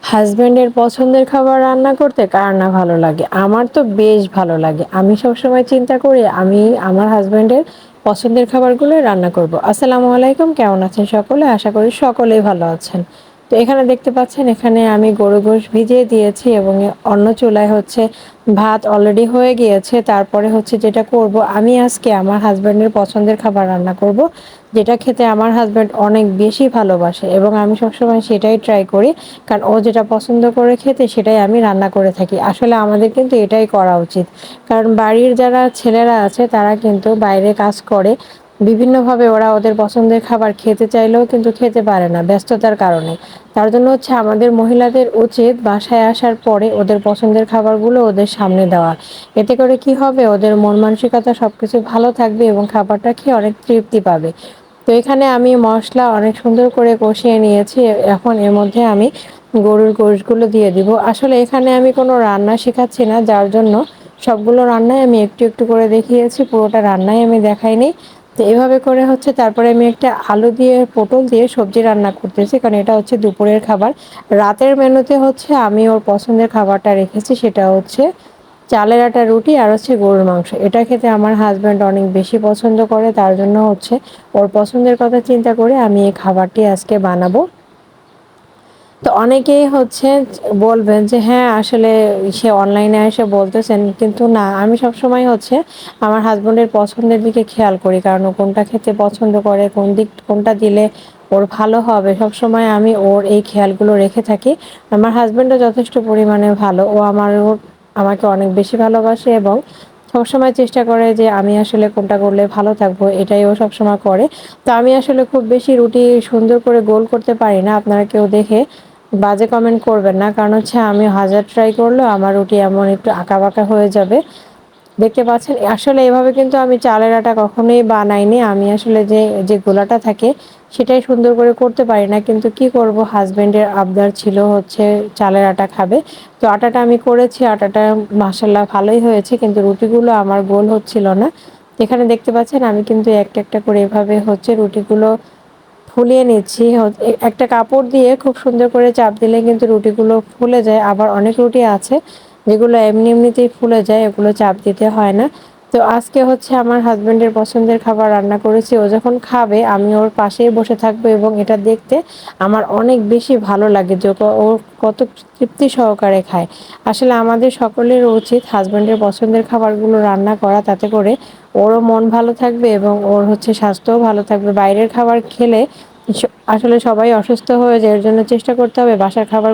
হাসব্যান্ডের পছন্দের খাবার রান্না করতে কার না ভালো লাগে? আমার তো বেশ ভালো লাগে। আমি সবসময় চিন্তা করি আমি আমার হাসব্যান্ডের পছন্দের খাবারগুলোই রান্না করব। আসসালামু আলাইকুম, কেমন আছেন সকলে? আশা করি সকলেই ভালো আছেন। তো এখানে দেখতে পাচ্ছেন এখানে আমি গরুর গোশত ভিজিয়ে দিয়েছি এবং অন্য চুলায় হচ্ছে ভাত অলরেডি হয়ে গিয়েছে। তারপরে হচ্ছে যেটা করব আমি আজকে আমার হাসব্যান্ডের পছন্দের খাবার রান্না করব। যেটা খেতে আমার হাসব্যান্ড অনেক বেশি ভালোবাসে এবং আমি সবসময় সেটাই ট্রাই করি। কারণ ও যেটা পছন্দ করে খেতে সেটাই আমি রান্না করে থাকি। আসলে আমাদের কিন্তু এটাই করা উচিত। কারণ বাড়ির যারা ছেলেরা আছে তারা কিন্তু বাইরে কাজ করে। বিভিন্নভাবে ওরা ওদের পছন্দের খাবার খেতে চাইলেও কিন্তু খেতে পারে না ব্যস্ততার কারণে। তার জন্য হচ্ছে আমাদের মহিলাদের উচিত বাসায় আসার পরে ওদের পছন্দের খাবারগুলো ওদের সামনে দেওয়া। এতে করে কি হবে ওদের মন মানসিকতা সবকিছু ভালো থাকবে এবং খাবারটা খেয়ে অনেক তৃপ্তি পাবে। তো এখানে আমি মসলা অনেক সুন্দর করে কষিয়ে নিয়েছি। এখন এর মধ্যে আমি গরুর গোশতগুলো দিয়ে দিব। আসলে এখানে আমি কোনো রান্না শেখাচ্ছি না, যার জন্য সবগুলো রান্নাই আমি একটু একটু করে দেখিয়েছি, পুরোটা রান্নাই আমি দেখাইনি। তো এভাবে করে হচ্ছে তারপরে আমি একটা আলু দিয়ে পটল দিয়ে সবজি রান্না করতেছি, কারণ এটা হচ্ছে দুপুরের খাবার। রাতের মেনুতে হচ্ছে আমি ওর পছন্দের খাবারটা রেখেছি, সেটা হচ্ছে চালের আটা রুটি আর হচ্ছে গরুর মাংস। এটা খেতে আমার হাসব্যান্ড অনেক বেশি পছন্দ করে, তার জন্য হচ্ছে ওর পছন্দের কথা চিন্তা করে আমি এই খাবারটি আজকে বানাবো। তো অনেকেই হচ্ছে বলবেন যে হ্যাঁ আসলে সে অনলাইনে এসে বলতেছেন, কিন্তু না, আমি সবসময় হচ্ছে আমার হাজবেন্ডের পছন্দের দিকে খেয়াল করি, কারণ ও কোনটা খেতে পছন্দ করে, কোনটা দিলে ওর ভালো হবে, সবসময় আমি ওর এই খেয়ালগুলো রেখে থাকি। আমার হাজবেন্ডও যথেষ্ট পরিমাণে ভালো, আমাকে অনেক বেশি ভালোবাসে এবং সবসময় চেষ্টা করে যে আমি আসলে কোনটা করলে ভালো থাকবো, এটাই ও সবসময় করে। তো আমি আসলে খুব বেশি রুটি সুন্দর করে গোল করতে পারি না, আপনারা কেউ দেখে বাজে কমেন্ট করবেন না, কারণ হচ্ছে আমি হাজার ট্রাই করলেও আমার রুটি এমন একটু আঁকা-বাঁকা হয়ে যাবে। দেখতে পাচ্ছেন আসলে এভাবে কিন্তু আমি চালের আটা কখনোই বানাইনি। আমি আসলে যে গোলাটা থাকে সেটাই সুন্দর করে করতে পারি না। কিন্তু কি করব, হাসব্যান্ডের আবদার ছিল হচ্ছে চালের আটা খাবে। তো আটাটা আমি করেছি, আটাটা মাশাআল্লাহ ভালোই হয়েছে, কিন্তু রুটিগুলো আমার গোল হচ্ছিল না। এখানে দেখতে পাচ্ছেন আমি কিন্তু একটা একটা করে এভাবে হচ্ছে রুটিগুলো ফুলিয়ে নিচ্ছি। একটা কাপড় দিয়ে খুব সুন্দর করে চাপ দিলে কিন্তু রুটিগুলো ফুলে যায়। আবার অনেক রুটি আছে যেগুলো এমনি এমনিতেই ফুলে যায়, এগুলো চাপ দিতে হয় না। তো আজকে হচ্ছে আমার হাসব্যান্ডের পছন্দের খাবার রান্না করেছি। ও যখন খাবে আমি ওর পাশেই বসে থাকবো এবং এটা দেখতে আমার অনেক বেশি ভালো লাগে যে ও কত তৃপ্তি সহকারে খায়। আসলে আমাদের সকলের উচিত হাসব্যান্ডের পছন্দের খাবারগুলো রান্না করা, তাতে করে ওরও মন ভালো থাকবে এবং ওর হচ্ছে স্বাস্থ্যও ভালো থাকবে। বাইরের খাবার খেলে আসলে সবাই অসুস্থ হয়ে যায়, এর জন্য চেষ্টা করতে হবে বাসার খাবার